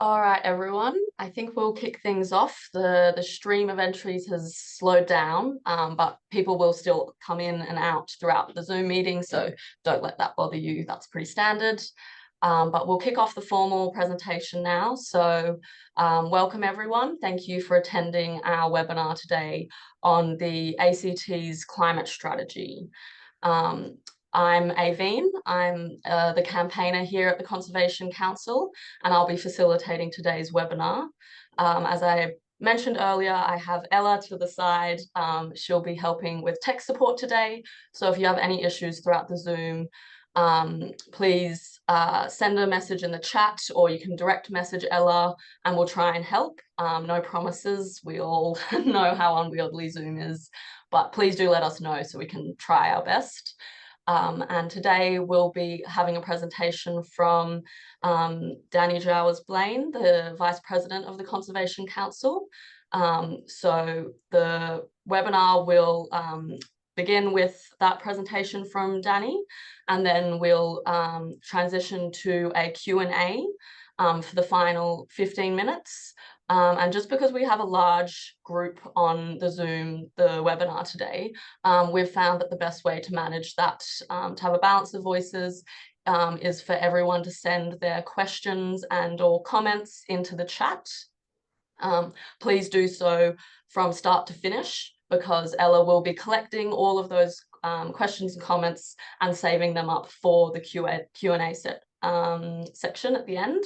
All right, everyone. I think we'll kick things off. The stream of entries has slowed down, but people will still come in and out throughout the Zoom meeting, so don't let that bother you. That's pretty standard. But we'll kick off the formal presentation now. So welcome, everyone. Thank you for attending our webinar today on the ACT's climate strategy. I'm Aveen. I'm the campaigner here at the Conservation Council, and I'll be facilitating today's webinar. As I mentioned earlier, I have Ella to the side. She'll be helping with tech support today. So if you have any issues throughout the Zoom, please send a message in the chat, or you can direct message Ella and we'll try and help. No promises. We all know how unwieldy Zoom is, but please do let us know so we can try our best. And today we'll be having a presentation from Danny Jowers-Blaine, the Vice President of the Conservation Council. So the webinar will begin with that presentation from Danny, and then we'll transition to a Q&A for the final 15 minutes. And just because we have a large group on the Zoom, the webinar today, we've found that the best way to manage that, to have a balance of voices, is for everyone to send their questions and or comments into the chat. Please do so from start to finish, because Ella will be collecting all of those questions and comments and saving them up for the Q&A section at the end,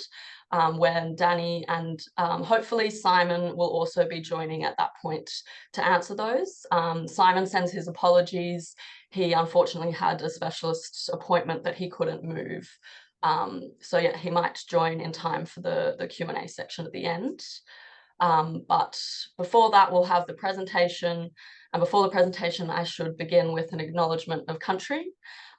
when Danny and hopefully Simon will also be joining at that point to answer those. Simon sends his apologies. He unfortunately had a specialist appointment that he couldn't move. So yeah, he might join in time for the Q&A section at the end. But before that, we'll have the presentation. And before the presentation, I should begin with an acknowledgement of country.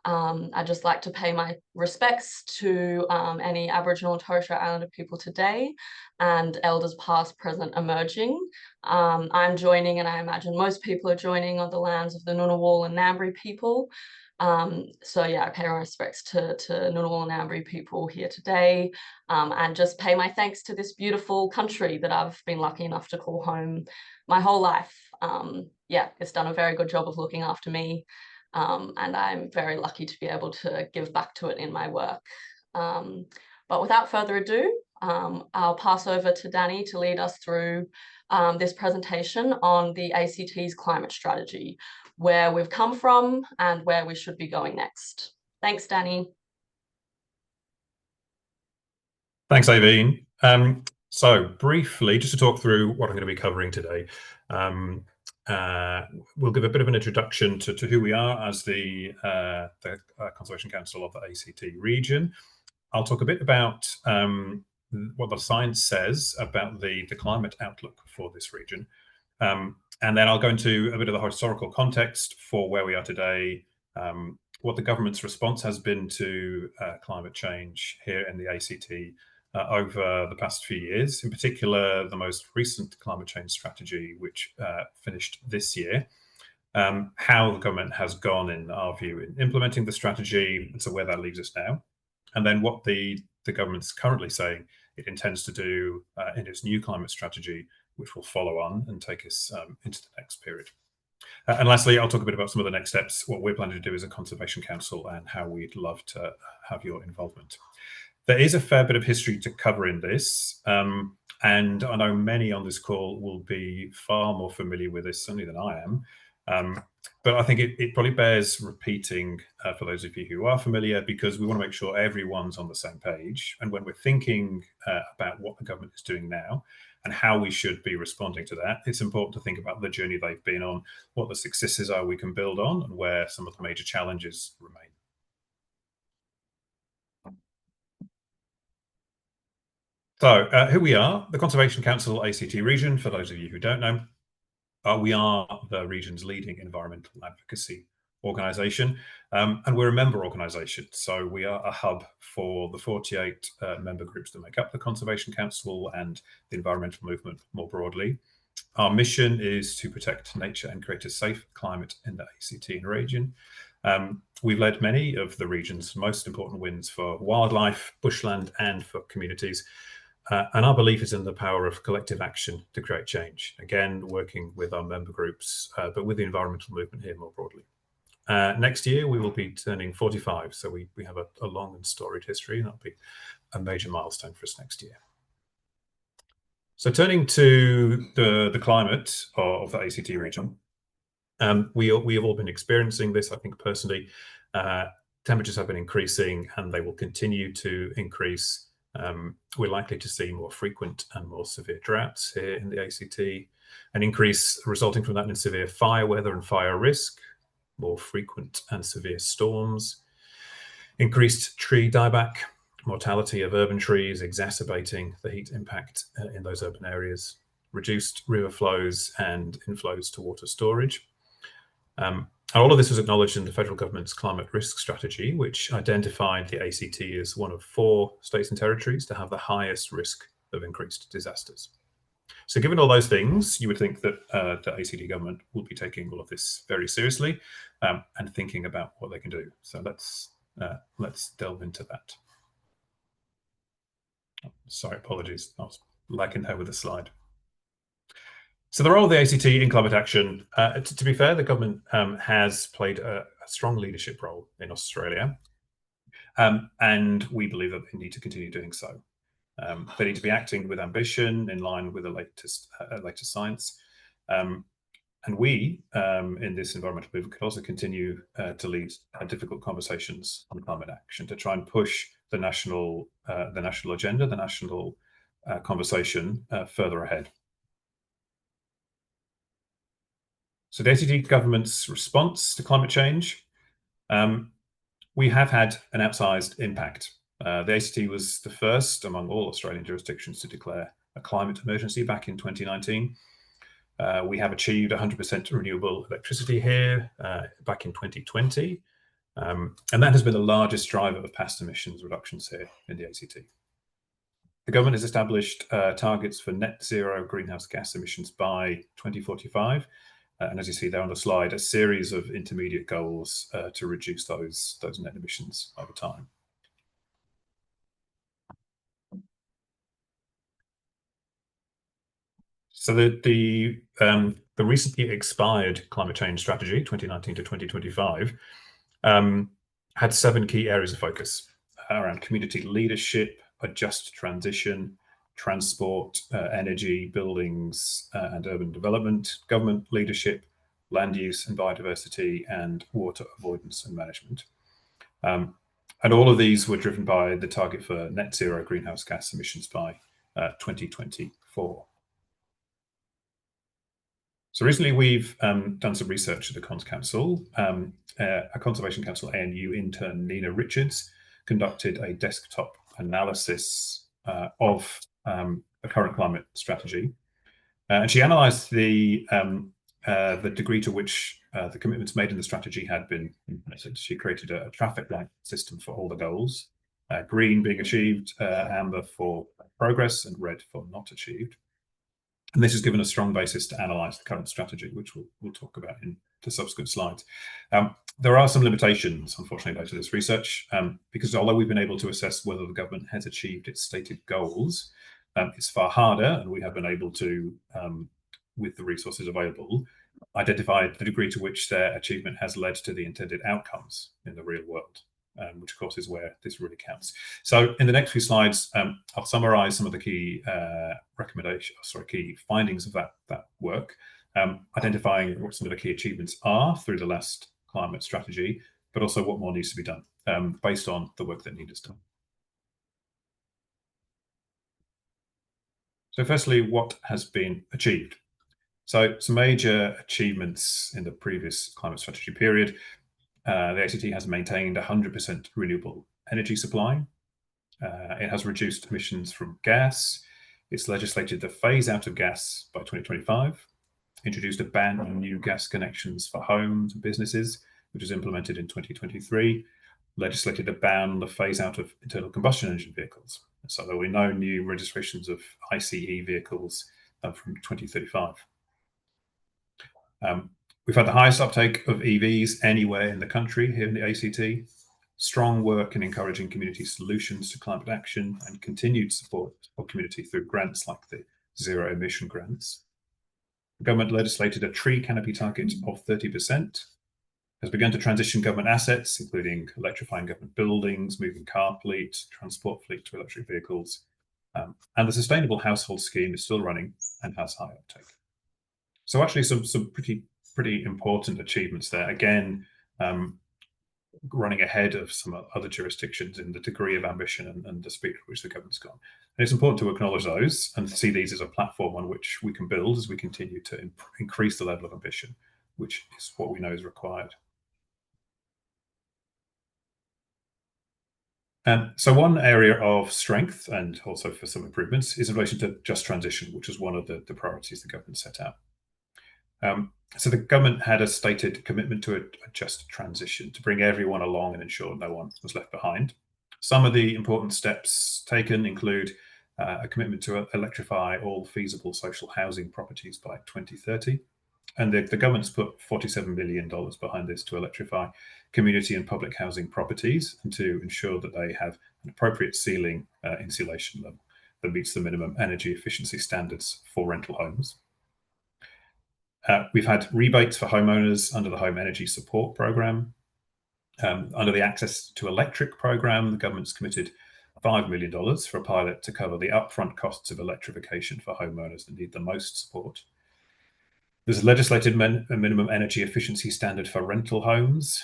I'd just like to pay my respects to any Aboriginal and Torres Strait Islander people today, and elders past, present, emerging. I'm joining, and I imagine most people are joining, on the lands of the Ngunnawal and Ngambri people. So yeah, I pay my respects to Ngunnawal and Ngambri people here today, and just pay my thanks to this beautiful country that I've been lucky enough to call home my whole life. Yeah, it's done a very good job of looking after me. And I'm very lucky to be able to give back to it in my work. But without further ado, I'll pass over to Danny to lead us through this presentation on the ACT's climate strategy, where we've come from and where we should be going next. Thanks, Danny. Thanks, Aveen. So briefly, just to talk through what I'm going to be covering today. We'll give a bit of an introduction to who we are as the Conservation Council of the ACT region. I'll talk a bit about what the science says about the climate outlook for this region. And then I'll go into a bit of the historical context for where we are today, what the government's response has been to climate change here in the ACT over the past few years, in particular the most recent climate change strategy, which finished this year, how the government has gone, in our view, in implementing the strategy, and so where that leaves us now, and then what the government's currently saying it intends to do in its new climate strategy, which will follow on and take us into the next period. And lastly, I'll talk a bit about some of the next steps, what we're planning to do as a Conservation Council, and how we'd love to have your involvement. There is a fair bit of history to cover in this, and I know many on this call will be far more familiar with this, certainly, than I am. But I think it probably bears repeating for those of you who are familiar, because we want to make sure everyone's on the same page. And when we're thinking about what the government is doing now and how we should be responding to that, it's important to think about the journey they've been on, what the successes are we can build on, and where some of the major challenges remain. So who we are, the Conservation Council ACT region, for those of you who don't know, we are the region's leading environmental advocacy organisation, and we're a member organisation. So we are a hub for the 48 member groups that make up the Conservation Council and the environmental movement more broadly. Our mission is to protect nature and create a safe climate in the ACT region. We've led many of the region's most important wins for wildlife, bushland, and for communities. And our belief is in the power of collective action to create change. Again, working with our member groups, but with the environmental movement here more broadly. Next year, we will be turning 45. So we have a long and storied history, and that'll be a major milestone for us next year. So turning to the climate of the ACT region, we have all been experiencing this. I think personally, temperatures have been increasing and they will continue to increase. We're likely to see more frequent and more severe droughts here in the ACT, an increase resulting from that in severe fire weather and fire risk, more frequent and severe storms, increased tree dieback, mortality of urban trees exacerbating the heat impact in those urban areas, reduced river flows and inflows to water storage. All of this was acknowledged in the federal government's climate risk strategy, which identified the ACT as one of 4 states and territories to have the highest risk of increased disasters. So given all those things, you would think that the ACT government will be taking all of this very seriously and thinking about what they can do. So let's delve into that. Sorry, apologies. I was lagging there with the slide. So the role of the ACT in climate action, to be fair, the government has played a strong leadership role in Australia, and we believe that they need to continue doing so. They need to be acting with ambition in line with the latest science. And we, in this environmental movement, can also continue to lead difficult conversations on climate action to try and push the national agenda, the national conversation further ahead. So the ACT government's response to climate change, we have had an outsized impact. The ACT was the first among all Australian jurisdictions to declare a climate emergency back in 2019. We have achieved 100% renewable electricity here back in 2020. And that has been the largest driver of past emissions reductions here in the ACT. The government has established targets for net zero greenhouse gas emissions by 2045. And as you see there on the slide, a series of intermediate goals to reduce those net emissions over time. So the recently expired climate change strategy, 2019 to 2025, had 7 key areas of focus around community leadership, a just transition, transport, energy, buildings and urban development, government leadership, land use and biodiversity, and water avoidance and management. And all of these were driven by the target for net zero greenhouse gas emissions by 2024. So recently we've done some research at the Cons Council. A Conservation Council ANU intern, Nina Richards, conducted a desktop analysis of the current climate strategy. And she analysed the degree to which the commitments made in the strategy had been implemented. She created a traffic light system for all the goals, green being achieved, amber for progress, and red for not achieved. And this has given a strong basis to analyse the current strategy, which we'll talk about in the subsequent slides. There are some limitations, unfortunately, to this research, because although we've been able to assess whether the government has achieved its stated goals, it's far harder, and we have been able to, with the resources available, identify the degree to which their achievement has led to the intended outcomes in the real world. Which of course is where this really counts. So in the next few slides, I'll summarize some of the key key findings of that work, identifying what some of the key achievements are through the last climate strategy, but also what more needs to be done based on the work that Nina's done. So firstly, what has been achieved? So some major achievements in the previous climate strategy period. The ACT has maintained 100% renewable energy supply. It has reduced emissions from gas. It's legislated the phase out of gas by 2025, introduced a ban on new gas connections for homes and businesses, which was implemented in 2023, legislated a ban on the phase out of internal combustion engine vehicles. So there will be no new registrations of ICE vehicles from 2035. We've had the highest uptake of EVs anywhere in the country here in the ACT. strong work in encouraging community solutions to climate action, and continued support of community through grants like the zero emission grants. The government legislated a tree canopy target of 30%, has begun to transition government assets, including electrifying government buildings, moving car fleet, transport fleet to electric vehicles, and the Sustainable Household Scheme is still running and has high uptake. So actually some pretty important achievements there. Again, running ahead of some other jurisdictions in the degree of ambition and the speed at which the government's gone. And it's important to acknowledge those and see these as a platform on which we can build as we continue to increase the level of ambition, which is what we know is required. So one area of strength and also for some improvements is in relation to just transition, which was one of the priorities the government set out. So the government had a stated commitment to a just transition to bring everyone along and ensure no one was left behind. Some of the important steps taken include a commitment to electrify all feasible social housing properties by 2030. And the government's put $47 million behind this to electrify community and public housing properties and to ensure that they have an appropriate ceiling insulation level that meets the minimum energy efficiency standards for rental homes. We've had rebates for homeowners under the Home Energy Support Programme. Under the Access to Electric Programme, the government's committed $5 million for a pilot to cover the upfront costs of electrification for homeowners that need the most support. There's a legislated minimum energy efficiency standard for rental homes,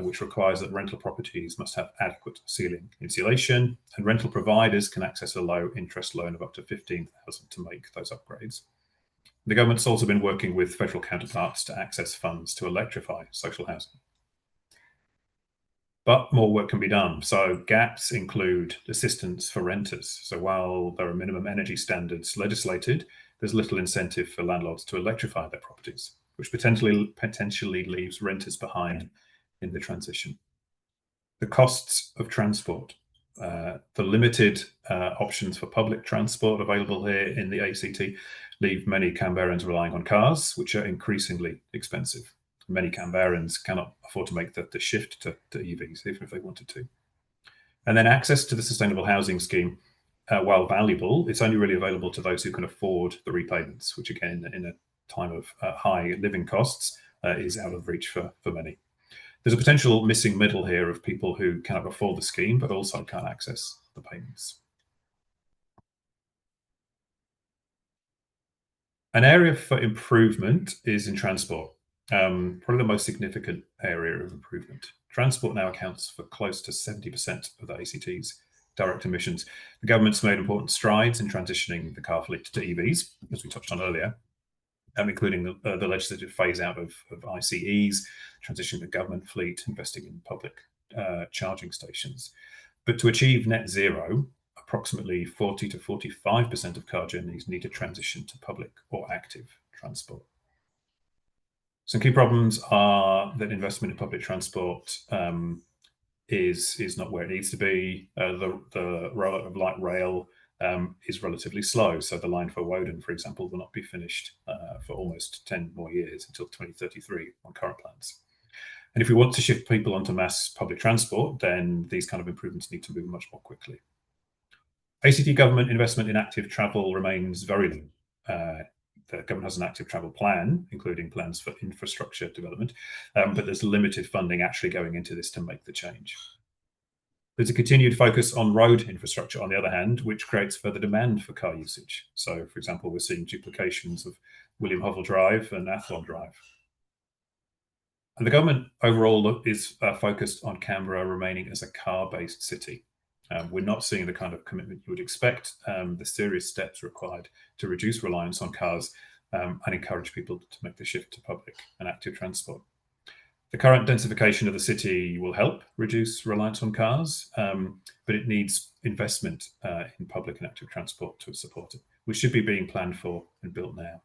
which requires that rental properties must have adequate ceiling insulation, and rental providers can access a low interest loan of up to $15,000 to make those upgrades. The government's also been working with federal counterparts to access funds to electrify social housing. But more work can be done. So gaps include assistance for renters. So while there are minimum energy standards legislated, there's little incentive for landlords to electrify their properties, which potentially leaves renters behind in the transition. The costs of transport. The limited options for public transport available here in the ACT leave many Canberrans relying on cars, which are increasingly expensive. Many Canberrans cannot afford to make the shift to EVs, even if they wanted to. And then access to the Sustainable Housing Scheme, while valuable, it's only really available to those who can afford the repayments, which again, in a time of high living costs, is out of reach for many. There's a potential missing middle here of people who cannot afford the scheme, but also can't access the payments. An area for improvement is in transport, probably the most significant area of improvement. Transport now accounts for close to 70% of the ACT's direct emissions. The government's made important strides in transitioning the car fleet to EVs, as we touched on earlier, including the legislative phase out of ICEs, transitioning the government fleet, investing in public charging stations. But to achieve net zero, approximately 40 to 45% of car journeys need to transition to public or active transport. Some key problems are that investment in public transport is not where it needs to be. The rollout of light rail is relatively slow. So the line for Woden, for example, will not be finished for almost 10 more years until 2033 on current plans. And if we want to shift people onto mass public transport, then these kind of improvements need to move much more quickly. ACT government investment in active travel remains very low. The government has an active travel plan, including plans for infrastructure development, but there's limited funding actually going into this to make the change. There's a continued focus on road infrastructure, on the other hand, which creates further demand for car usage. So, for example, we're seeing duplications of William Hovell Drive and Athlone Drive. And the government overall is focused on Canberra remaining as a car-based city. We're not seeing the kind of commitment you would expect, the serious steps required to reduce reliance on cars and encourage people to make the shift to public and active transport. The current densification of the city will help reduce reliance on cars, but it needs investment in public and active transport to support it, which should be being planned for and built now.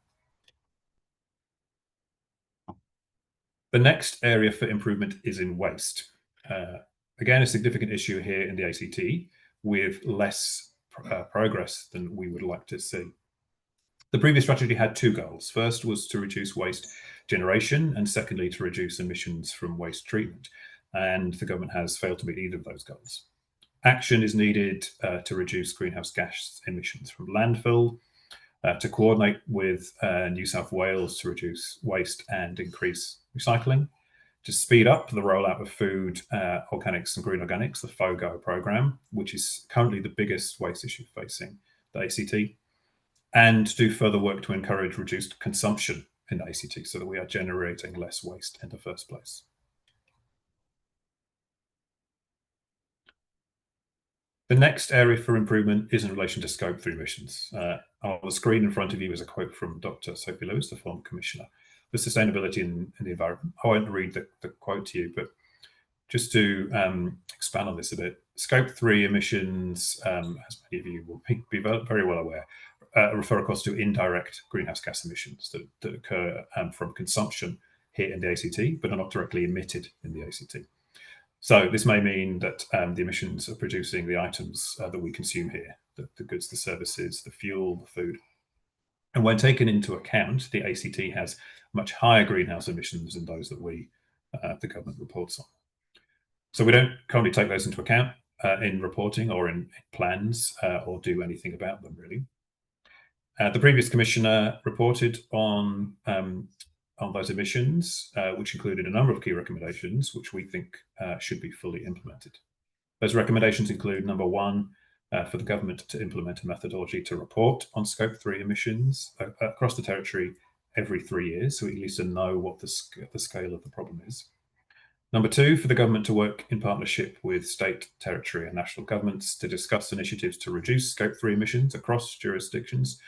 The next area for improvement is in waste. Again, a significant issue here in the ACT with less progress than we would like to see. The previous strategy had two goals. First was to reduce waste generation, and secondly, to reduce emissions from waste treatment. and the government has failed to meet either of those goals. Action is needed to reduce greenhouse gas emissions from landfill, to coordinate with New South Wales to reduce waste and increase recycling, to speed up the rollout of food organics and green organics, the FOGO program, which is currently the biggest waste issue facing the ACT, and to do further work to encourage reduced consumption in the ACT so that we are generating less waste in the first place. The next area for improvement is in relation to Scope 3 emissions. On the screen in front of you is a quote from Dr. Sophie Lewis, the former Commissioner for Sustainability in the Environment. I won't read the quote to you, but just to expand on this a bit, Scope 3 emissions, as many of you will be very well aware, refer, of course, to indirect greenhouse gas emissions that occur from consumption here in the ACT, but are not directly emitted in the ACT. So this may mean that the emissions are producing the items that we consume here, the goods, the services, the fuel, the food. And when taken into account, the ACT has much higher greenhouse emissions than those that the government reports on. So we don't currently take those into account in reporting or in plans or do anything about them, really. The previous commissioner reported on those emissions, which included a number of key recommendations, which we think should be fully implemented. Those recommendations include, number one, for the government to implement a methodology to report on Scope 3 emissions across the territory every 3 years, so at least to know what the scale of the problem is. Number two, for the government to work in partnership with state, territory, and national governments to discuss initiatives to reduce Scope 3 emissions across jurisdictions,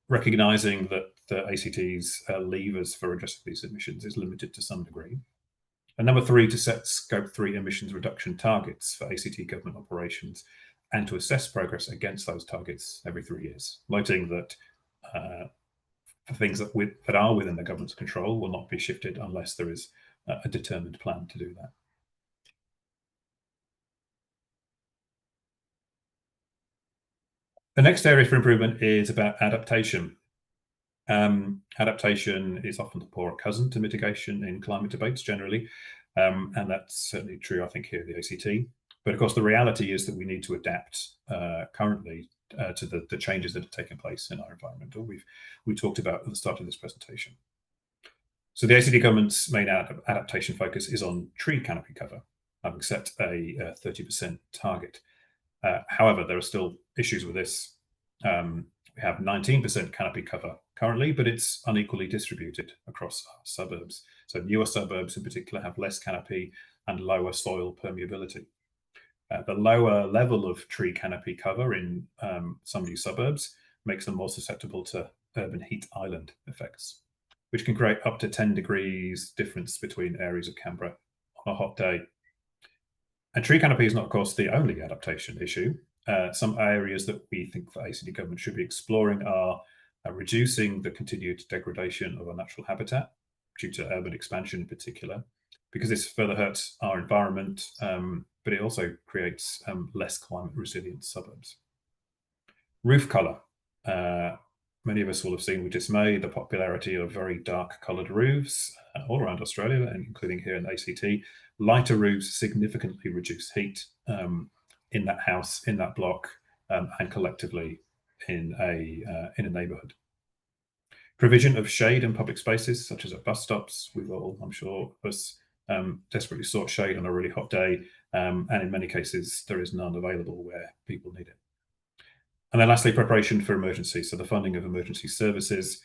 recognising that the ACT's levers for addressing these emissions is limited to some degree. And number three, to set Scope 3 emissions reduction targets for ACT government operations and to assess progress against those targets every 3 years, noting that the things that are within the government's control will not be shifted unless there is a determined plan to do that. The next area for improvement is about adaptation. Adaptation is often the poorer cousin to mitigation in climate debates generally, and that's certainly true, I think, here at the ACT. But of course, the reality is that we need to adapt currently to the changes that have taken place in our environment, or we talked about at the start of this presentation. So the ACT government's main adaptation focus is on tree canopy cover, having set a 30% target. However, there are still issues with this. We have 19% canopy cover currently, but it's unequally distributed across our suburbs. So newer suburbs in particular have less canopy and lower soil permeability. The lower level of tree canopy cover in some new suburbs makes them more susceptible to urban heat island effects, which can create up to 10 degrees difference between areas of Canberra on a hot day. And tree canopy is not, of course, the only adaptation issue. Some areas that we think the ACT government should be exploring are reducing the continued degradation of our natural habitat due to urban expansion in particular, because this further hurts our environment, but it also creates less climate resilient suburbs. Roof colour. Many of us will have seen with dismay the popularity of very dark coloured roofs all around Australia, and including here in the ACT. Lighter roofs significantly reduce heat in that house, in that block, and collectively in a neighbourhood. Provision of shade in public spaces, such as at bus stops. We've all, I'm sure, us desperately sought shade on a really hot day, and in many cases there is none available where people need it. And then lastly, preparation for emergencies. So the funding of emergency services,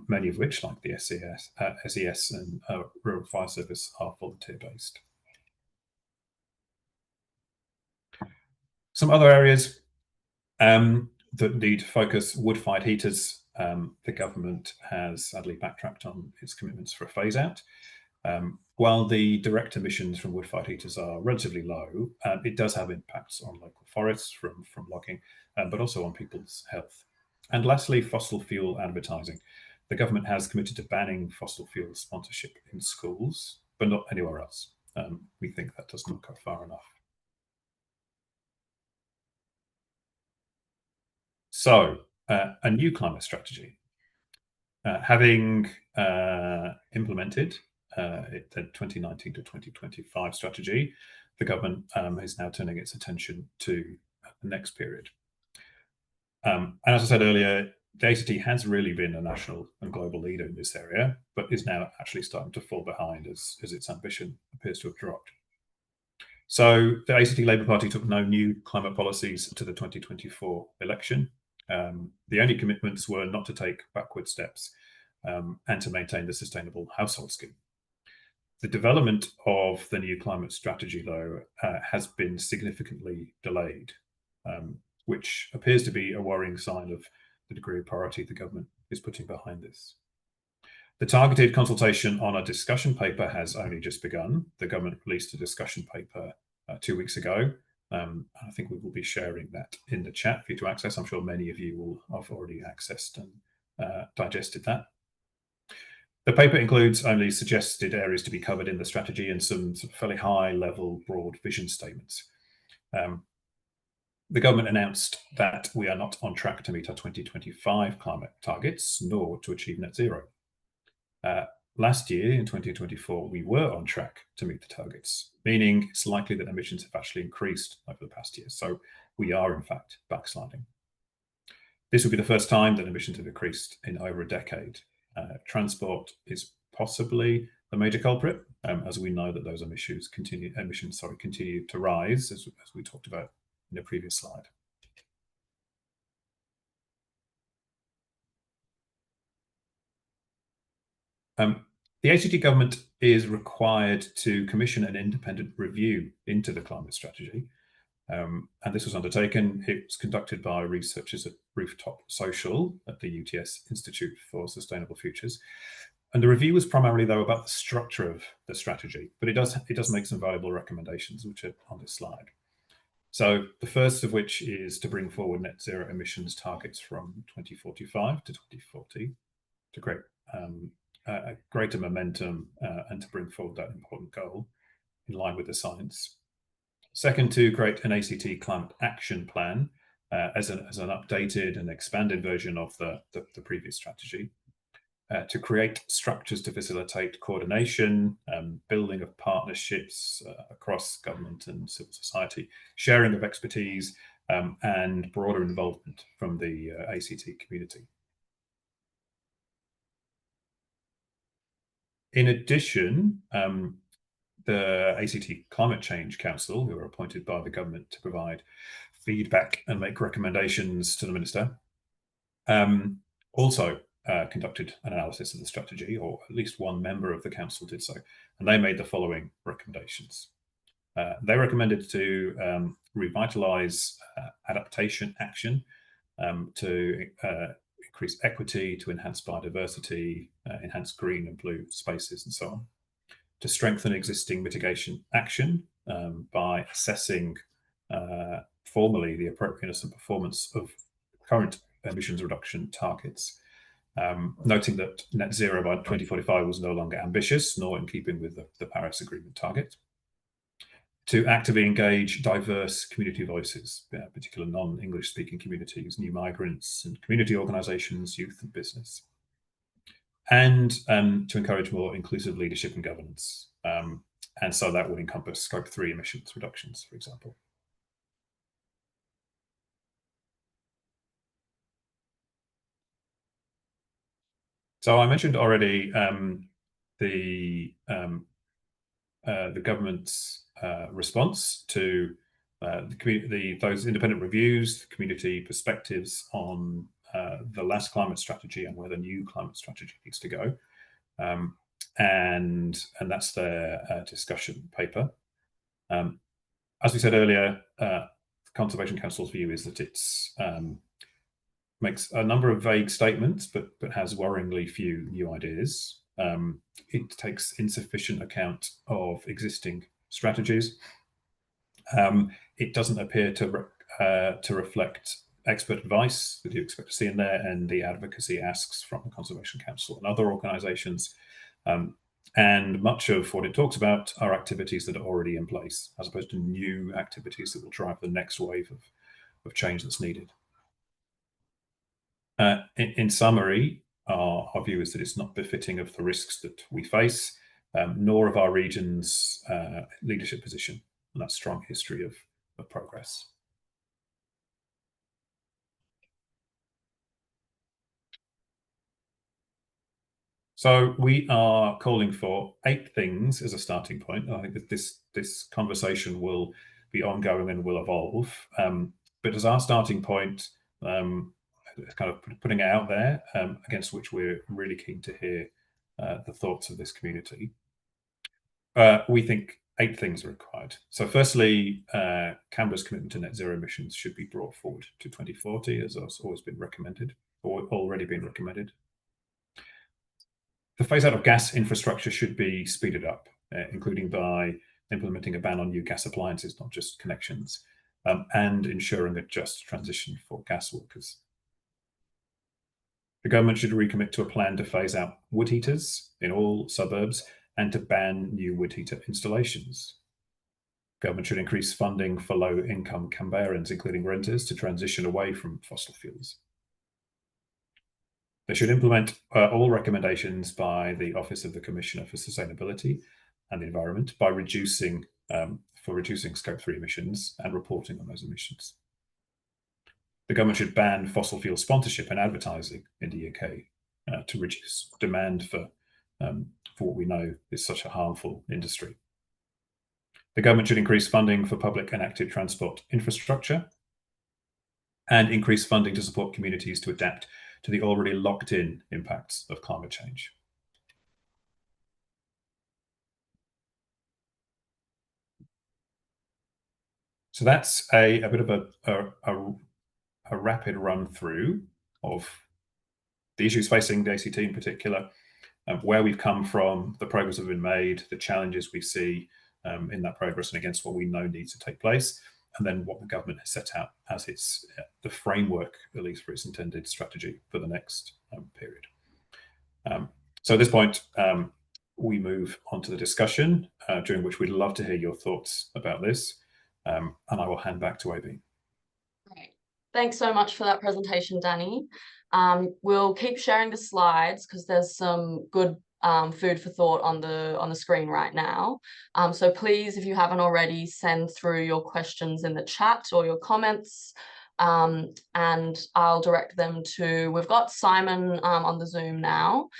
many of which, like the SES and Rural Fire Service, are volunteer-based. Some other areas that need focus: wood-fired heaters. The government has sadly backtracked on its commitments for a phase-out. While the direct emissions from wood-fired heaters are relatively low, it does have impacts on local forests from logging, but also on people's health. And lastly, fossil fuel advertising. The government has committed to banning fossil fuel sponsorship in schools, but not anywhere else. We think that does not go far enough. So, a new climate strategy. Having implemented the 2019 to 2025 strategy, the government is now turning its attention to the next period. And as I said earlier, the ACT has really been a national and global leader in this area, but is now actually starting to fall behind as its ambition appears to have dropped. So the ACT Labour Party took no new climate policies to the 2024 election. The only commitments were not to take backward steps and to maintain the sustainable household scheme. The development of the new climate strategy, though, has been significantly delayed, which appears to be a worrying sign of the degree of priority the government is putting behind this. The targeted consultation on a discussion paper has only just begun. The government released a discussion paper 2 weeks ago. I think we will be sharing that in the chat for you to access. I'm sure many of you will have already accessed and digested that. The paper includes only suggested areas to be covered in the strategy and some fairly high-level, broad vision statements. The government announced that we are not on track to meet our 2025 climate targets, nor to achieve net zero. Last year, in 2024, we were on track to meet the targets, meaning it's likely that emissions have actually increased over the past year. So we are, in fact, backsliding. This will be the first time that emissions have increased in over a decade. Transport is possibly the major culprit, as we know that those emissions continue to rise, as we talked about in the previous slide. The ACT government is required to commission an independent review into the climate strategy. And this was undertaken. It was conducted by researchers at Rooftop Social at the UTS Institute for Sustainable Futures. And the review was primarily, though, about the structure of the strategy, but it does make some valuable recommendations, which are on this slide. So the first of which is to bring forward net zero emissions targets from 2045 to 2040 to create a greater momentum and to bring forward that important goal in line with the science. Second, to create an ACT climate action plan as an updated and expanded version of the previous strategy. To create structures to facilitate coordination, building of partnerships across government and civil society, sharing of expertise, and broader involvement from the ACT community. In addition, the ACT Climate Change Council, who are appointed by the government to provide feedback and make recommendations to the minister, also conducted an analysis of the strategy, or at least one member of the council did so, and they made the following recommendations. They recommended to revitalise adaptation action, to increase equity, to enhance biodiversity, enhance green and blue spaces, and so on. To strengthen existing mitigation action by assessing formally the appropriateness and performance of current emissions reduction targets, noting that net zero by 2045 was no longer ambitious, nor in keeping with the Paris Agreement target. To actively engage diverse community voices, particularly non-English speaking communities, new migrants and community organisations, youth and business. And to encourage more inclusive leadership and governance. And so that would encompass Scope 3 emissions reductions, for example. So I mentioned already the government's response to those independent reviews, the community perspectives on the last climate strategy and where the new climate strategy needs to go. And that's their discussion paper. As we said earlier, the Conservation Council's view is that it's makes a number of vague statements, but has worryingly few new ideas. It takes insufficient account of existing strategies. It doesn't appear to reflect expert advice that you expect to see in there, and the advocacy asks from the Conservation Council and other organisations. And much of what it talks about are activities that are already in place, as opposed to new activities that will drive the next wave of change that's needed. In summary, our view is that it's not befitting of the risks that we face, nor of our region's leadership position and that strong history of progress. So we are calling for 8 things as a starting point. I think that this conversation will be ongoing and will evolve. But as our starting point, kind of putting it out there, against which we're really keen to hear the thoughts of this community. We think 8 things are required. So firstly, Canberra's commitment to net zero emissions should be brought forward to 2040, as has always been recommended, or already been recommended. The phase out of gas infrastructure should be speeded up, including by implementing a ban on new gas appliances, not just connections, and ensuring a just transition for gas workers. The government should recommit to a plan to phase out wood heaters in all suburbs and to ban new wood heater installations. Government should increase funding for low-income Canberrans, including renters, to transition away from fossil fuels. They should implement all recommendations by the Office of the Commissioner for Sustainability and the Environment by reducing Scope 3 emissions and reporting on those emissions. The government should ban fossil fuel sponsorship and advertising in the UK to reduce demand for what we know is such a harmful industry. The government should increase funding for public and active transport infrastructure and increase funding to support communities to adapt to the already locked-in impacts of climate change. So that's a bit of a rapid run through of the issues facing the ACT in particular, where we've come from, the progress that have been made, the challenges we see in that progress and against what we know needs to take place, and then what the government has set out as the framework, at least for its intended strategy for the next period. So at this point, we move on to the discussion, during which we'd love to hear your thoughts about this, and I will hand back to AB. Great. Thanks so much for that presentation, Danny. We'll keep sharing the slides because there's some good food for thought on the screen right now. So please, if you haven't already, send through your questions in the chat or your comments, and I'll direct them to, we've got Simon on the Zoom now.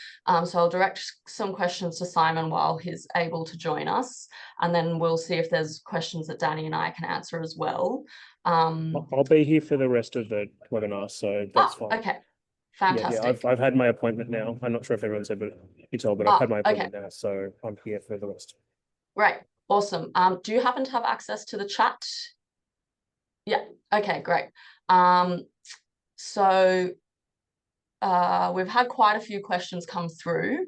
So I'll direct some questions to Simon while he's able to join us, and then we'll see if there's questions that Danny and I can answer as well. I'll be here for the rest of the webinar, so that's fine. Okay. Fantastic. Yeah, I've had my appointment now. I'm not sure if everyone said, but you told, but I've had my appointment now, so I'm here for the rest. Right. Awesome. Do you happen to have access to the chat? Yeah. Okay, great. So we've had quite a few questions come through.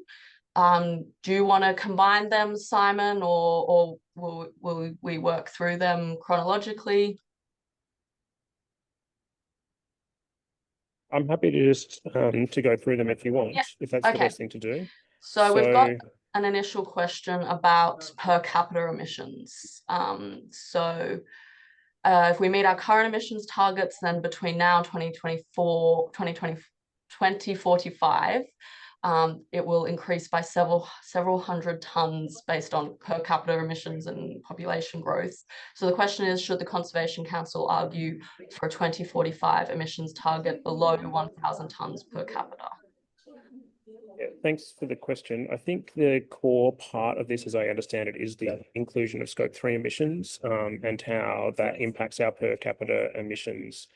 Do you want to combine them, Simon, or will we work through them chronologically? I'm happy to just to go through them if you want, if that's the best thing to do. So we've got an initial question about per capita emissions. If we meet our current emissions targets, then between now and 2045, it will increase by several hundred tons based on per capita emissions and population growth. So the question is, should the Conservation Council argue for a 2045 emissions target below 1,000 tons per capita? Yeah, thanks for the question. I think the core part of this, as I understand it, is the inclusion of Scope 3 emissions and how that impacts our per capita emissions.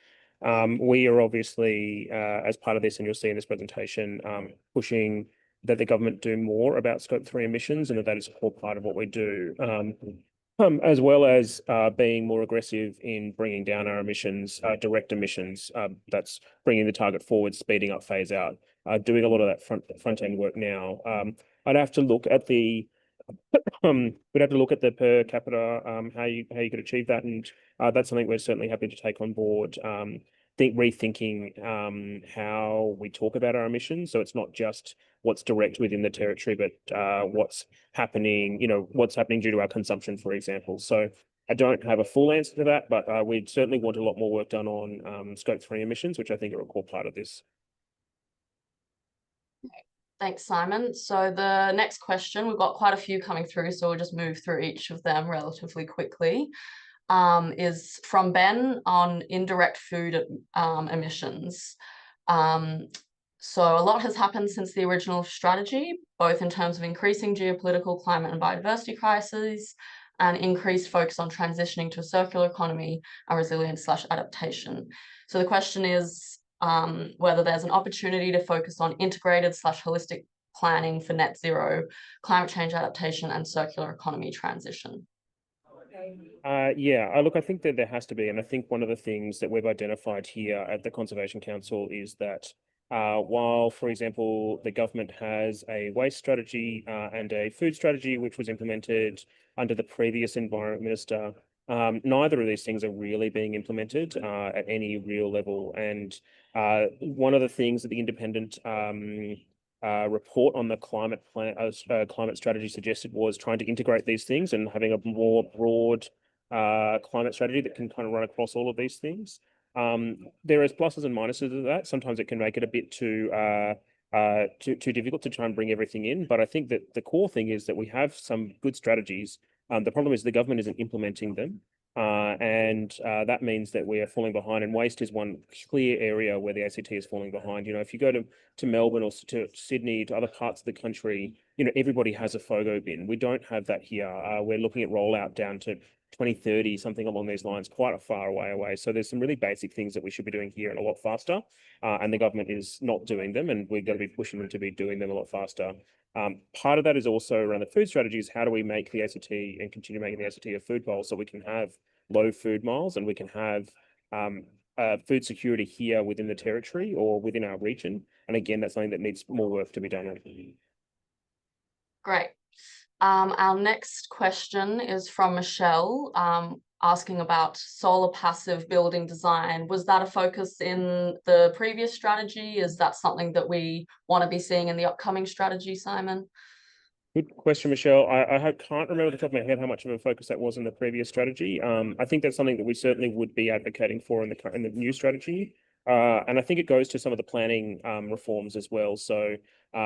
We are obviously, as part of this, and you'll see in this presentation, pushing that the government do more about Scope 3 emissions, and that is a core part of what we do, as well as being more aggressive in bringing down our emissions, direct emissions. That's bringing the target forward, speeding up phase out, doing a lot of that front end work now. I'd have to look at the we'd have to look at the per capita, how you could achieve that, and that's something we're certainly happy to take on board. Rethinking how we talk about our emissions, so it's not just what's direct within the territory, but what's happening, what's happening due to our consumption, for example. So I don't have a full answer to that, but we'd certainly want a lot more work done on Scope 3 emissions, which I think are a core part of this. Thanks, Simon. So the next question, we've got quite a few coming through, so we'll just move through each of them relatively quickly, is from Ben on indirect food emissions. So a lot has happened since the original strategy, both in terms of increasing geopolitical, climate and biodiversity crises, and increased focus on transitioning to a circular economy and resilience/adaptation. So the question is whether there's an opportunity to focus on integrated/holistic planning for net zero, climate change adaptation and circular economy transition. Yeah, look, I think that there has to be, and I think one of the things that we've identified here at the Conservation Council is that while, for example, the government has a waste strategy and a food strategy, which was implemented under the previous Environment Minister, neither of these things are really being implemented at any real level. And one of the things that the independent report on the climate strategy suggested was trying to integrate these things and having a more broad climate strategy that can kind of run across all of these things. There is pluses and minuses to that. Sometimes it can make it a bit too difficult to try and bring everything in. But I think that the core thing is that we have some good strategies. The problem is the government isn't implementing them. And that means that we are falling behind, and waste is one clear area where the ACT is falling behind. You know, if you go to Melbourne or to Sydney, to other parts of the country, you know, everybody has a FOGO bin. We don't have that here. We're looking at rollout down to 2030, something along these lines, quite a far away. So there's some really basic things that we should be doing here and a lot faster. And the government is not doing them, and we're going to be pushing them to be doing them a lot faster. Part of that is also around the food strategies. How do we make the ACT and continue making the ACT a food bowl so we can have low food miles and we can have food security here within the territory or within our region? And again, that's something that needs more work to be done on. Great. Our next question is from Michelle, asking about solar passive building design. Was that a focus in the previous strategy? Is that something that we want to be seeing in the upcoming strategy, Simon? Good question, Michelle. I can't remember off the top of my head how much of a focus that was in the previous strategy. I think that's something that we certainly would be advocating for in the new strategy. And I think it goes to some of the planning reforms as well. So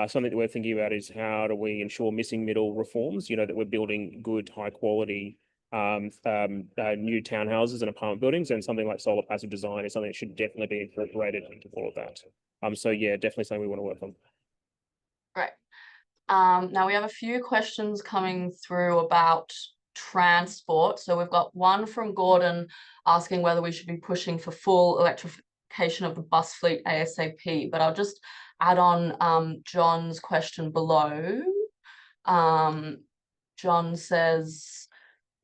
something that we're thinking about is how do we ensure missing middle reforms, you know, that we're building good, high quality new townhouses and apartment buildings, and something like solar passive design is something that should definitely be incorporated into all of that. So yeah, definitely something we want to work on. Great. Now we have a few questions coming through about transport. So we've got one from Gordon asking whether we should be pushing for full electrification of the bus fleet ASAP, but I'll just add on John's question below. John says,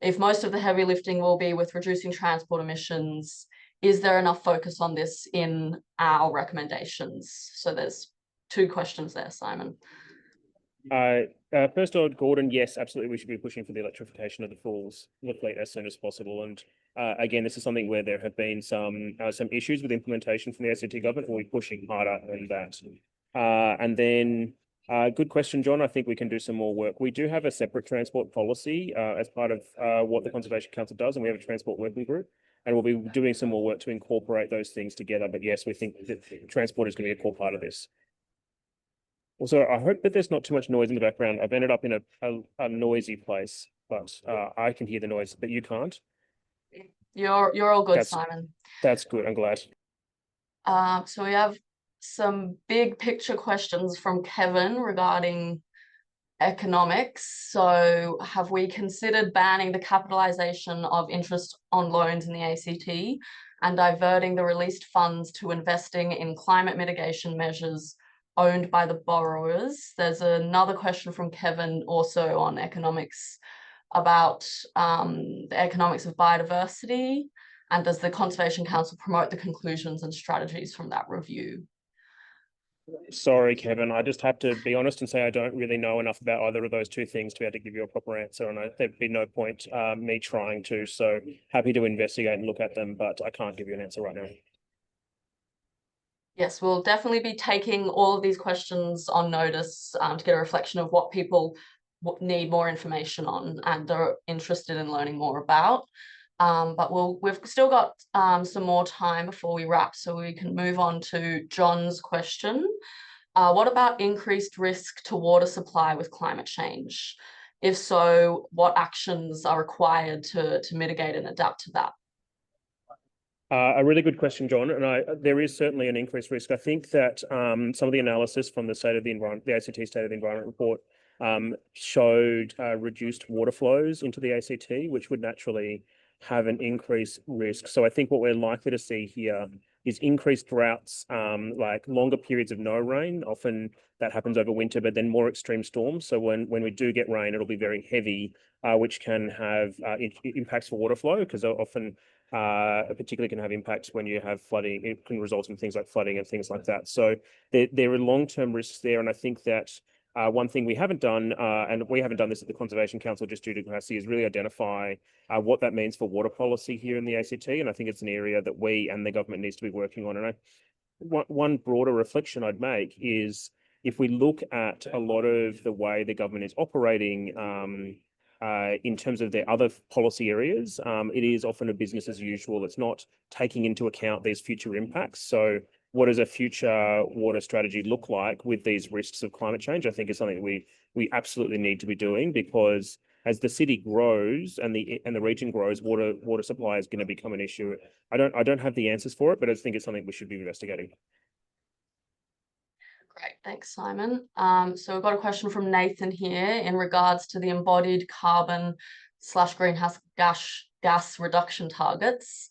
if most of the heavy lifting will be with reducing transport emissions, is there enough focus on this in our recommendations? So there's two questions there, Simon. First of all, Gordon, yes, absolutely, we should be pushing for the electrification of the fleet as soon as possible. And again, this is something where there have been some issues with implementation from the ACT government. We'll be pushing harder on that. And then, good question, John. I think we can do some more work. We do have a separate transport policy as part of what the Conservation Council does, and we have a transport working group. And we'll be doing some more work to incorporate those things together. But yes, we think that transport is going to be a core part of this. Also, I hope that there's not too much noise in the background. I've ended up in a noisy place, but I can hear the noise, but you can't. You're all good, Simon. That's good. I'm glad. So we have some big picture questions from Kevin regarding economics. So have we considered banning the capitalization of interest on loans in the ACT and diverting the released funds to investing in climate mitigation measures owned by the borrowers? There's another question from Kevin also on economics about the economics of biodiversity, and does the Conservation Council promote the conclusions and strategies from that review? Sorry, Kevin, I just have to be honest and say I don't really know enough about either of those two things to be able to give you a proper answer, and there'd be no point me trying to. So happy to investigate and look at them, but I can't give you an answer right now. Yes, we'll definitely be taking all of these questions on notice to get a reflection of what people need more information on and are interested in learning more about. But we've still got some more time before we wrap, so we can move on to John's question. What about increased risk to water supply with climate change? If so, what actions are required to mitigate and adapt to that? A really good question, John. And there is certainly an increased risk. I think that some of the analysis from the State of the Environment, the ACT State of the Environment report, showed reduced water flows into the ACT, which would naturally have an increased risk. So I think what we're likely to see here is increased droughts, like longer periods of no rain. Often that happens over winter, but then more extreme storms. So when we do get rain, it'll be very heavy, which can have impacts for water flow, because often particularly can have impacts when you have flooding. It can result in things like flooding and things like that. So there are long-term risks there. And I think that one thing we haven't done, and we haven't done this at the Conservation Council just due to capacity, is really identify what that means for water policy here in the ACT. And I think it's an area that we and the government needs to be working on. And one broader reflection I'd make is, if we look at a lot of the way the government is operating in terms of their other policy areas, it is often a business as usual. It's not taking into account these future impacts. So what does a future water strategy look like with these risks of climate change? I think is something we absolutely need to be doing, because as the city grows and the region grows, water supply is going to become an issue. I don't have the answers for it, but I think it's something we should be investigating. Great, thanks, Simon. So we've got a question from Nathan here in regards to the embodied carbon / greenhouse gas reduction targets.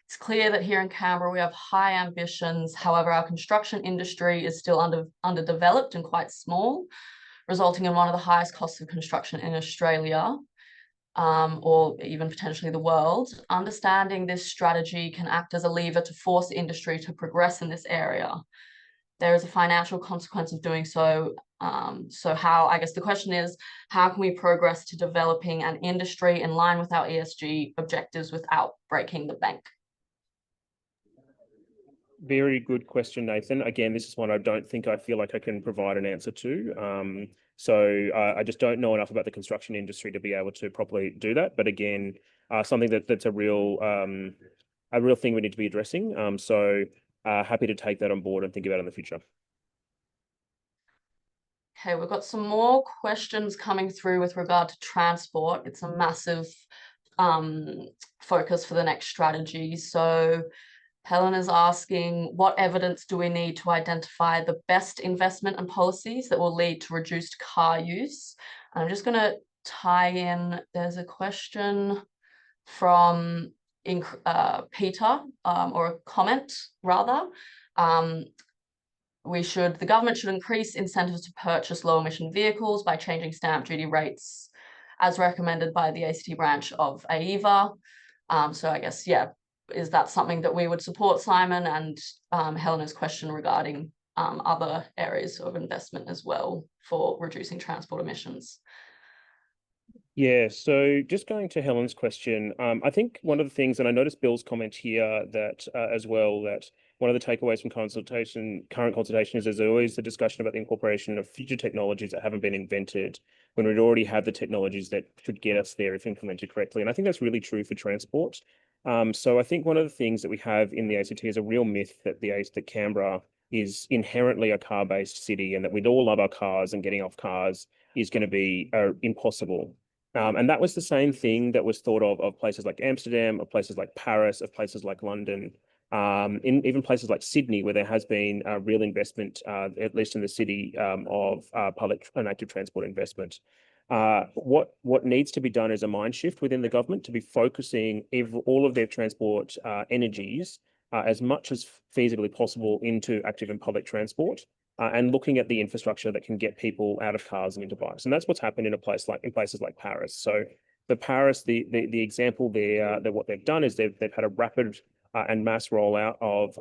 It's clear that here in Canberra we have high ambitions. However, our construction industry is still underdeveloped and quite small, resulting in one of the highest costs of construction in Australia, or even potentially the world. Understanding this strategy can act as a lever to force industry to progress in this area. There is a financial consequence of doing so. So I guess the question is, how can we progress to developing an industry in line with our ESG objectives without breaking the bank? Very good question, Nathan. Again, this is one I feel like I can provide an answer to. So I just don't know enough about the construction industry to be able to properly do that. But again, something that's a real thing we need to be addressing. So happy to take that on board and think about it in the future. Okay, we've got some more questions coming through with regard to transport. It's a massive focus for the next strategy. So Helen is asking, what evidence do we need to identify the best investment and policies that will lead to reduced car use? And I'm just going to tie in, there's a question from Peter, or a comment rather. The government should increase incentives to purchase low emission vehicles by changing stamp duty rates as recommended by the ACT branch of AEVA. So I guess, yeah, is that something that we would support, Simon? And Helena's question regarding other areas of investment as well for reducing transport emissions. Yeah, so just going to Helen's question, I think one of the things, and I noticed Bill's comment here that as well, that one of the takeaways from current consultation is there's always the discussion about the incorporation of future technologies that haven't been invented when we'd already have the technologies that should get us there if implemented correctly. And I think that's really true for transport. So I think one of the things that we have in the ACT is a real myth that that Canberra is inherently a car-based city, and that we'd all love our cars and getting off cars is going to be impossible. And that was the same thing that was thought of places like Amsterdam, of places like Paris, of places like London, in even places like Sydney, where there has been a real investment, at least in the city, of public and active transport investment. What needs to be done is a mind shift within the government to be focusing all of their transport energies as much as feasibly possible into active and public transport. And looking at the infrastructure that can get people out of cars and into bikes. And that's what's happened in places like Paris. So for Paris, the example there, that what they've done is they've had a rapid and mass rollout of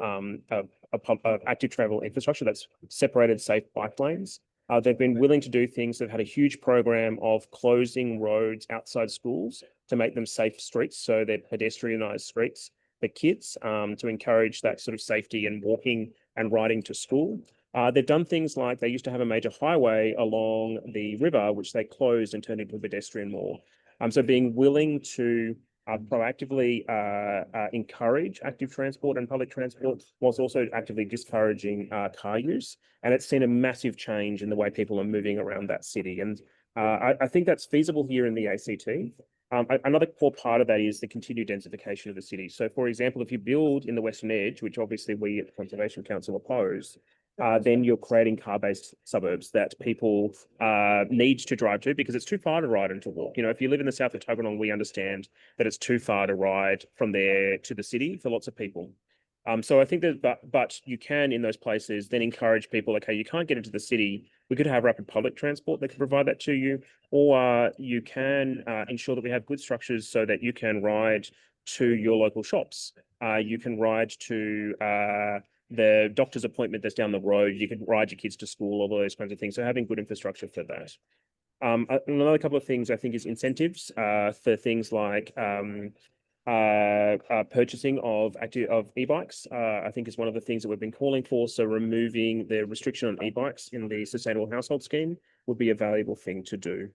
active travel infrastructure that's separated safe bike lanes. They've been willing to do things. They've had a huge program of closing roads outside schools to make them safe streets. So they're pedestrianized streets for kids, to encourage that sort of safety and walking and riding to school. They've done things like they used to have a major highway along the river, which they closed and turned into a pedestrian mall. So being willing to proactively encourage active transport and public transport, whilst also actively discouraging car use. And it's seen a massive change in the way people are moving around that city. And I think that's feasible here in the ACT. Another core part of that is the continued densification of the city. So, for example, if you build in the Western Edge, which obviously we at the Conservation Council oppose, then you're creating car-based suburbs that people need to drive to because it's too far to ride and to walk. You know, if you live in the south of Tuggeranong, we understand that it's too far to ride from there to the city for lots of people. So I think that, but you can in those places then encourage people, okay, you can't get into the city. We could have rapid public transport that can provide that to you, or you can ensure that we have good structures so that you can ride to your local shops. You can ride to the doctor's appointment that's down the road. You can ride your kids to school, all those kinds of things. So having good infrastructure for that. Another couple of things I think is incentives for things like purchasing of e-bikes, I think is one of the things that we've been calling for. So removing the restriction on e-bikes in the Sustainable Household Scheme would be a valuable thing to do.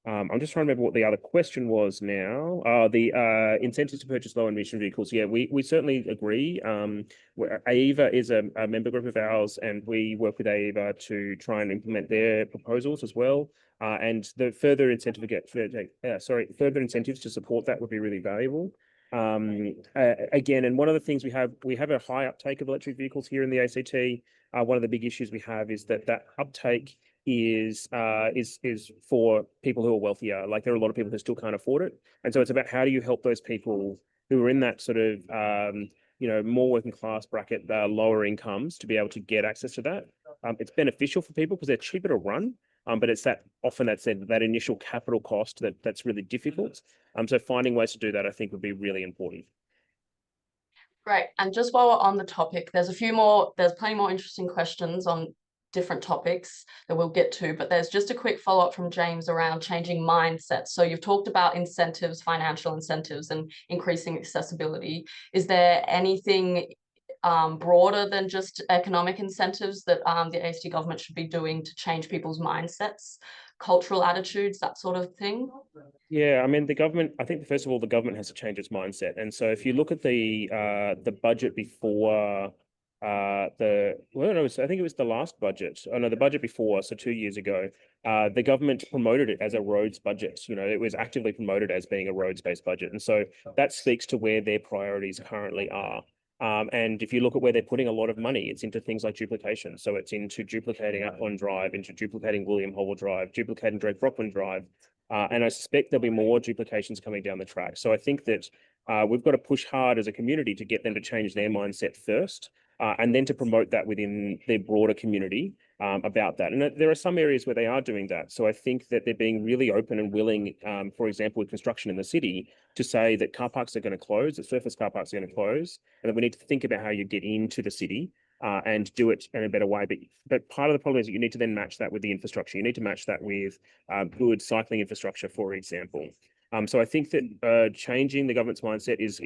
I'm just trying to remember what the other question was now. The incentives to purchase low emission vehicles. Yeah, we certainly agree. AEVA is a member group of ours, and we work with AEVA to try and implement their proposals as well. And the further further incentives to support that would be really valuable. Again, and one of the things we have a high uptake of electric vehicles here in the ACT. One of the big issues we have is that uptake is for people who are wealthier. Like there are a lot of people who still can't afford it, and so it's about how do you help those people who are in that sort of more working class bracket, lower incomes, to be able to get access to that. It's beneficial for people because they're cheaper to run, but it's that initial capital cost that's really difficult. So finding ways to do that, I think, would be really important. Great. And just while we're on the topic, there's plenty more interesting questions on different topics that we'll get to, but there's just a quick follow-up from James around changing mindsets. So you've talked about incentives, financial incentives, and increasing accessibility. Is there anything broader than just economic incentives that the ACT government should be doing to change people's mindsets, cultural attitudes, that sort of thing? Yeah, I mean, I think first of all, the government has to change its mindset. And so if you look at the budget before I think it was the last budget. Oh no, the budget before, so 2 years ago, the government promoted it as a roads budget. You know, it was actively promoted as being a roads-based budget. And so that speaks to where their priorities currently are. And if you look at where they're putting a lot of money, it's into things like duplication. So it's into duplicating Upland Drive, into duplicating William Hobble Drive, duplicating Drake Brockman Drive. And I suspect there'll be more duplications coming down the track. So I think that we've got to push hard as a community to get them to change their mindset first, and then to promote that within their broader community about that. And there are some areas where they are doing that. So I think that they're being really open and willing, for example, with construction in the city, to say that car parks are going to close, that surface car parks are going to close, and that we need to think about how you get into the city and do it in a better way. But part of the problem is that you need to then match that with the infrastructure. You need to match that with good cycling infrastructure, for example. So I think that changing the government's mindset is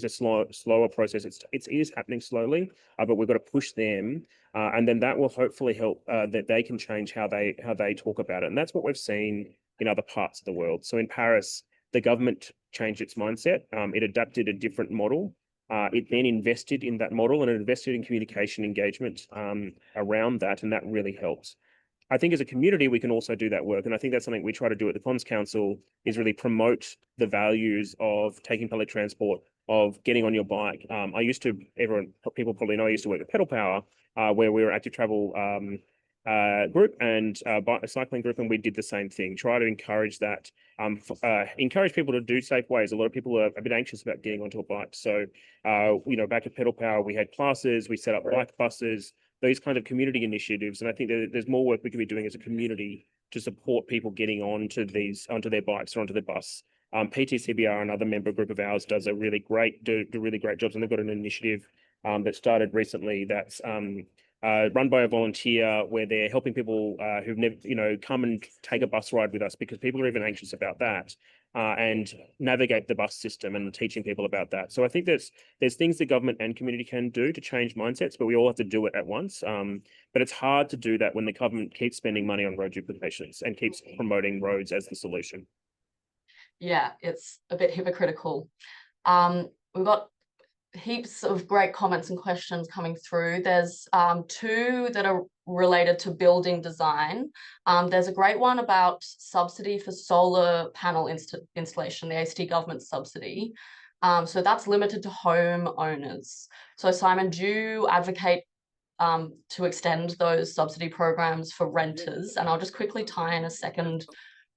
a slower process. It is happening slowly, but we've got to push them, and then that will hopefully help that they can change how they talk about it. And that's what we've seen in other parts of the world. So in Paris, the government changed its mindset. It adapted a different model. It then invested in that model, and it invested in communication engagement around that, and that really helps. I think as a community, we can also do that work. And I think that's something we try to do at the Cons Council, is really promote the values of taking public transport, of getting on your bike. People probably know I used to work at Pedal Power, where we were active travel group and a cycling group, and we did the same thing. Try to encourage that, encourage people to do safe ways. A lot of people are a bit anxious about getting onto a bike. So, back at Pedal Power, we had classes, we set up bike buses, those kinds of community initiatives. And I think there's more work we could be doing as a community to support people getting onto their bikes or onto the bus. PTCBR, another member group of ours, does really great jobs, and they've got an initiative that started recently that's run by a volunteer, where they're helping people who've never, come and take a bus ride with us, because people are even anxious about that, and navigate the bus system, and teaching people about that. So I think there's things the government and community can do to change mindsets, but we all have to do it at once. But it's hard to do that when the government keeps spending money on road duplications and keeps promoting roads as the solution. yeah, it's a bit hypocritical. We've got heaps of great comments and questions coming through. There's two that are related to building design. There's a great one about subsidy for solar panel installation, the ACT government subsidy. So that's limited to home owners. So Simon, do you advocate to extend those subsidy programs for renters? And I'll just quickly tie in a second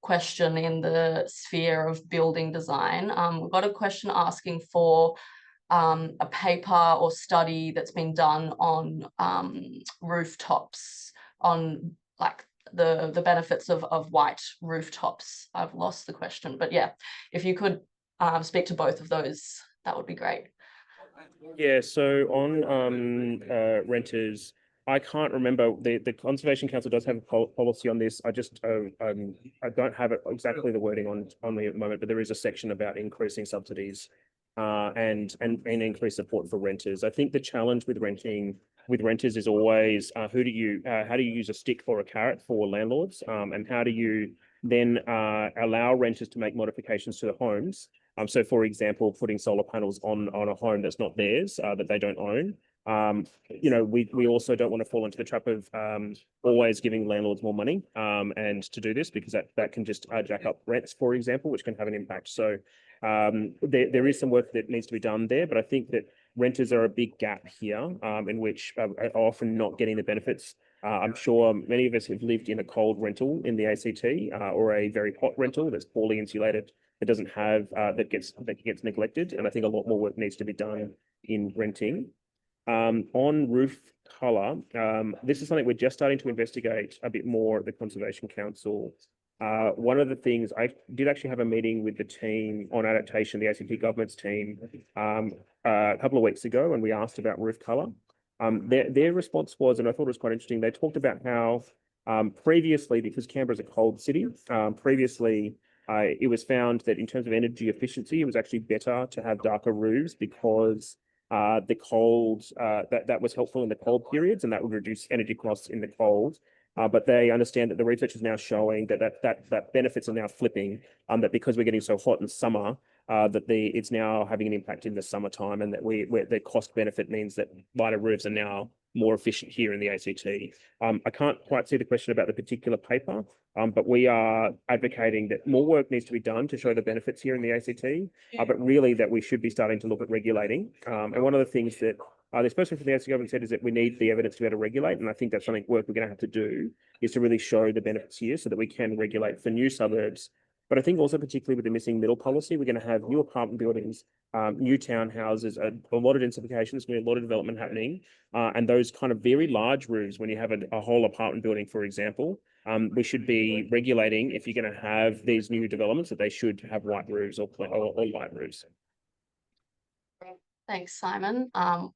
question in the sphere of building design. We've got a question asking for a paper or study that's been done on rooftops, on like the benefits of white rooftops. I've lost the question, but yeah, if you could speak to both of those, that would be great. Yeah, so on renters, I can't remember, the Conservation Council does have a policy on this. I just I don't have it exactly the wording on me at the moment, but there is a section about increasing subsidies and increased support for renters. I think the challenge with renters is always how do you use a stick or a carrot for landlords, and how do you then allow renters to make modifications to the homes. So, for example, putting solar panels on a home that's not theirs, that they don't own. We also don't want to fall into the trap of always giving landlords more money, and to do this, because that can just jack up rents, for example, which can have an impact. So there is some work that needs to be done there, but I think that renters are a big gap here, in which are often not getting the benefits. I'm sure many of us have lived in a cold rental in the ACT, or a very hot rental that's poorly insulated, that doesn't have that gets neglected, and I think a lot more work needs to be done in renting. On roof colour, this is something we're just starting to investigate a bit more at the Conservation Council. One of the things, I did actually have a meeting with the team on adaptation, the ACT government's team, a couple of weeks ago, and we asked about roof colour. Their response was, and I thought it was quite interesting, they talked about how previously, because Canberra is a cold city, previously it was found that in terms of energy efficiency, it was actually better to have darker roofs, because the cold, that was helpful in the cold periods, and that would reduce energy costs in the cold. But they understand that the research is now showing that benefits are now flipping, that because we're getting so hot in summer, that it's now having an impact in the summertime, and that the cost benefit means that lighter roofs are now more efficient here in the ACT. I can't quite see the question about the particular paper, but we are advocating that more work needs to be done to show the benefits here in the ACT, but really that we should be starting to look at regulating. And one of the things that the spokesman for the ACT government said is that we need the evidence to be able to regulate, and I think that's something work we're going to have to do, is to really show the benefits here so that we can regulate for new suburbs. But I think also, particularly with the missing middle policy, we're going to have new apartment buildings, new townhouses, a lot of densification. There's going to be a lot of development happening, and those kind of very large roofs, when you have a whole apartment building, for example, we should be regulating, if you're going to have these new developments, that they should have white roofs or light roofs. Thanks, Simon.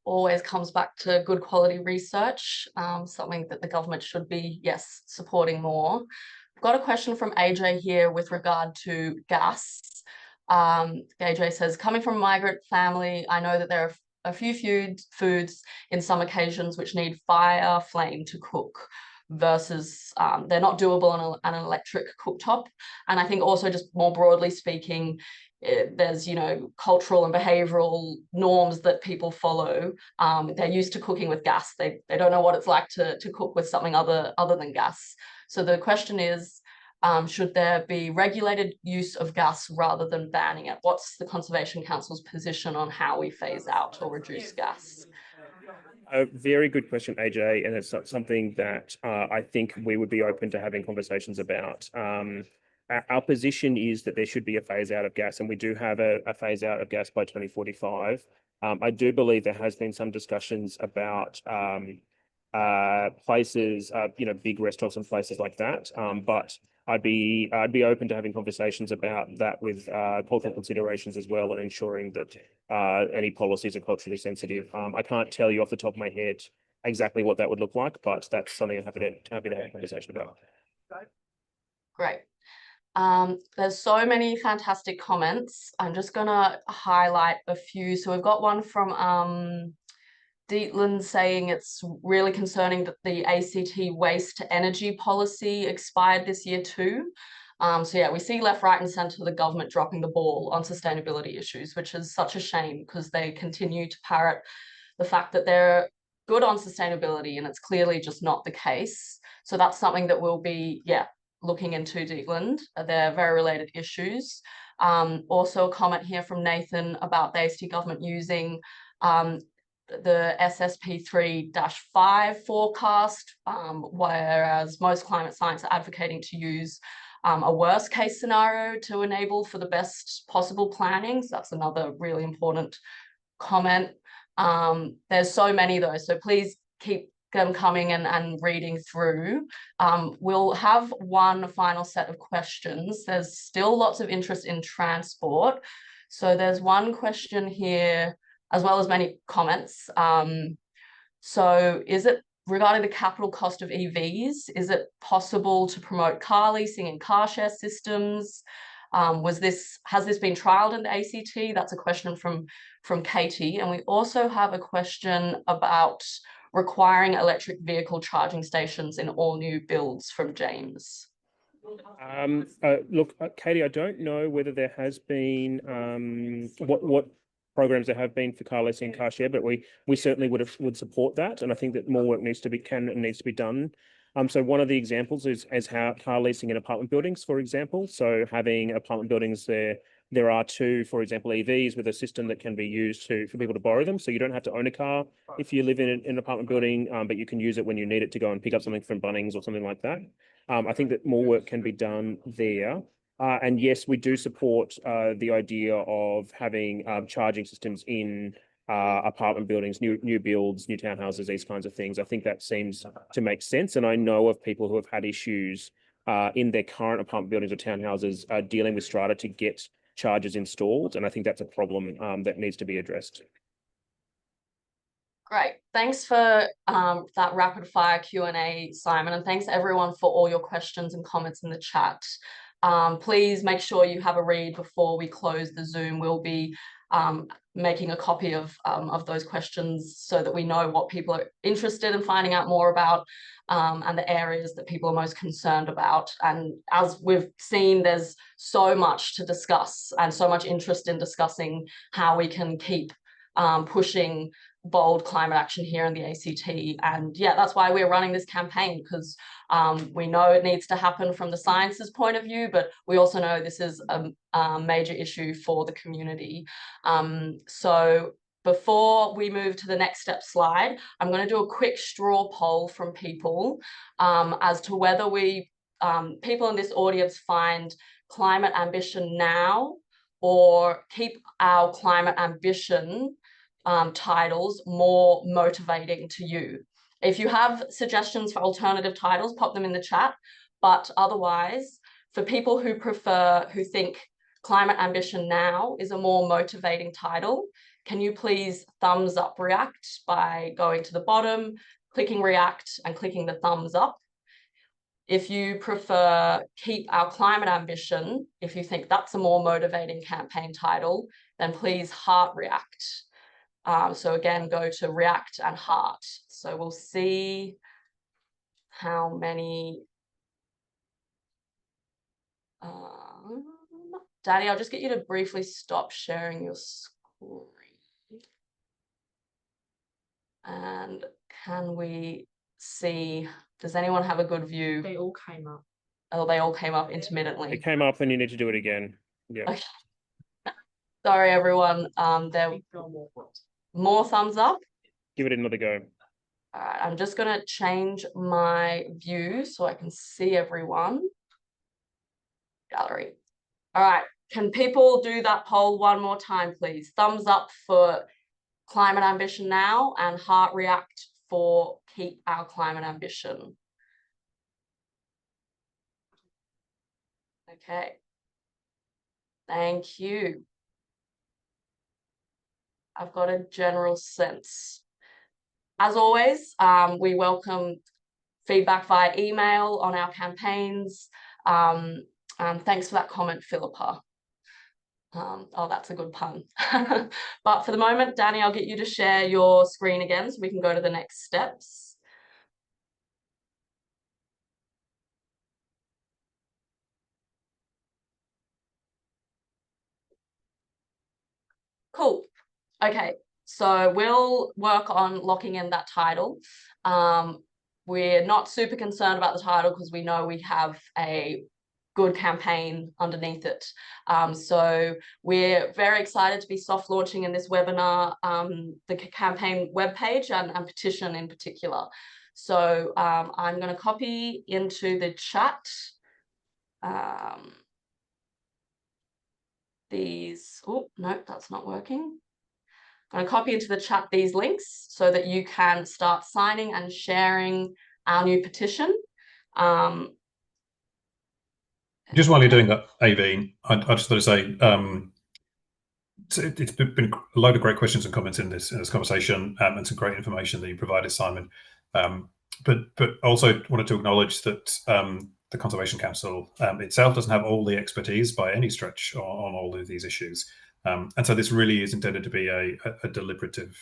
Always comes back to good quality research, something that the government should be, yes, supporting more. I've got a question from AJ here with regard to gas. AJ says, coming from a migrant family, I know that there are a few foods in some occasions which need fire flame to cook, versus they're not doable on an electric cooktop. And I think also, just more broadly speaking, there's, cultural and behavioral norms that people follow. They're used to cooking with gas. They don't know what it's like to cook with something other than gas. So the question is, should there be regulated use of gas rather than banning it? What's the Conservation Council's position on how we phase out or reduce gas? A very good question, AJ, and it's something that I think we would be open to having conversations about. Our position is that there should be a phase out of gas, and we do have a phase out of gas by 2045. I do believe there has been some discussions about places, big restaurants and places like that. But I'd be open to having conversations about that with cultural considerations as well, and ensuring that any policies are culturally sensitive. I can't tell you off the top of my head exactly what that would look like, but that's something I'm happy to have a conversation about. Great. There's so many fantastic comments. I'm just gonna highlight a few. So we've got one from Dietland saying it's really concerning that the ACT waste to energy policy expired this year too. So yeah, we see left, right and centre the government dropping the ball on sustainability issues, which is such a shame because they continue to parrot the fact that they're good on sustainability and it's clearly just not the case. So that's something that we'll be, looking into Deepland. They're very related issues. Also a comment here from Nathan about the ACT government using the SSP3-5 forecast, whereas most climate science are advocating to use a worst case scenario to enable for the best possible planning. So that's another really important comment. There's so many though, so please keep them coming and reading through. We'll have one final set of questions. There's still lots of interest in transport. So there's one question here, as well as many comments. So is it regarding the capital cost of EVs, is it possible to promote car leasing and car share systems? Has this been trialed in the ACT? That's a question from Katie. And we also have a question about requiring electric vehicle charging stations in all new builds from James. Look, Katie, I don't know whether there has been what programs there have been for car leasing and car share, but we certainly would support that, and I think that more work needs to be done. So one of the examples is how car leasing in apartment buildings, for example. So having apartment buildings there are two, for example, EVs with a system that can be used for people to borrow them. So you don't have to own a car if you live in an apartment building, but you can use it when you need it to go and pick up something from Bunnings or something like that. I think that more work can be done there. And yes, we do support the idea of having charging systems in apartment buildings, new builds, new townhouses, these kinds of things. I think that seems to make sense. And I know of people who have had issues in their current apartment buildings or townhouses dealing with strata to get chargers installed. And I think that's a problem that needs to be addressed. Great. Thanks for that rapid fire Q&A, Simon, and thanks everyone for all your questions and comments in the chat. Please make sure you have a read before we close the Zoom. We'll be making a copy of those questions so that we know what people are interested in finding out more about and the areas that people are most concerned about. And as we've seen, there's so much to discuss and so much interest in discussing how we can keep pushing bold climate action here in the ACT. And yeah, that's why we're running this campaign, because we know it needs to happen from the science's point of view, but we also know this is a major issue for the community. So before we move to the next step slide, I'm going to do a quick straw poll from people as to whether people in this audience find climate ambition now or keep our climate ambition titles more motivating to you. If you have suggestions for alternative titles, pop them in the chat. But otherwise, for people who think climate ambition now is a more motivating title, can you please thumbs up react by going to the bottom, clicking react and clicking the thumbs up. If you prefer keep our climate ambition, if you think that's a more motivating campaign title, then please heart react. So again, go to react and heart. So we'll see how many. Danny, I'll just get you to briefly stop sharing your screen. And can we see, does anyone have a good view? They all came up. Oh, they all came up intermittently. It came up and you need to do it again. Yeah. Okay. Sorry, everyone. There more thumbs up. Give it another go. All right, I'm just going to change my view so I can see everyone. Gallery. All right, can people do that poll one more time, please? Thumbs up for climate ambition now and heart react for keep our climate ambition. Okay. Thank you. I've got a general sense. As always, we welcome feedback via email on our campaigns. Thanks for that comment, Philippa. Oh, that's a good pun. But for the moment, Danny, I'll get you to share your screen again so we can go to the next steps. Cool. Okay, so we'll work on locking in that title. We're not super concerned about the title because we know we have a good campaign underneath it. So we're very excited to be soft launching in this webinar, the campaign webpage and petition in particular. So I'm going to copy into the chat these, oh, no, that's not working. I'm going to copy into the chat these links so that you can start signing and sharing our new petition. Just while you're doing that, Aveen, I just thought to say, it's been a load of great questions and comments in this conversation, and some great information that you provided, Simon. But also wanted to acknowledge that the Conservation Council itself doesn't have all the expertise by any stretch on all of these issues. And so this really is intended to be a deliberative,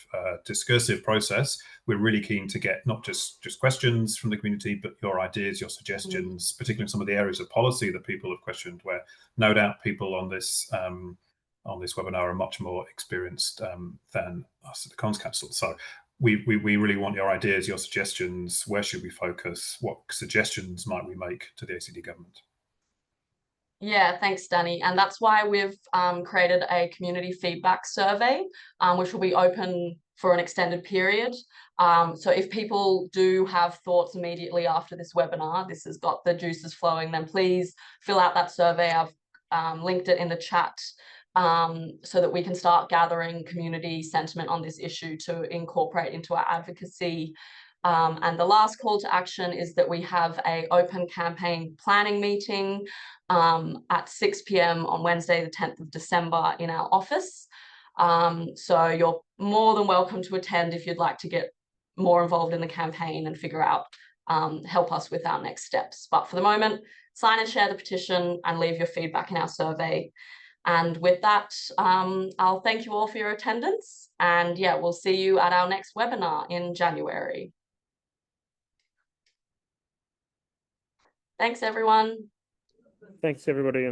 discursive process. We're really keen to get not just questions from the community, but your ideas, your suggestions, particularly in some of the areas of policy that people have questioned, where no doubt people on this webinar are much more experienced than us at the Cons Council. So we really want your ideas, your suggestions. Where should we focus? What suggestions might we make to the ACT government? Yeah, thanks, Danny. And that's why we've created a community feedback survey, which will be open for an extended period. So if people do have thoughts immediately after this webinar, this has got the juices flowing, then please fill out that survey. I've linked it in the chat so that we can start gathering community sentiment on this issue to incorporate into our advocacy. And the last call to action is that we have an open campaign planning meeting at 6 p.m. on Wednesday, the 10th of December in our office. So you're more than welcome to attend if you'd like to get more involved in the campaign and figure out, help us with our next steps. But for the moment, sign and share the petition and leave your feedback in our survey. And with that, I'll thank you all for your attendance. And yeah, we'll see you at our next webinar in January. Thanks, everyone. Thanks, everybody.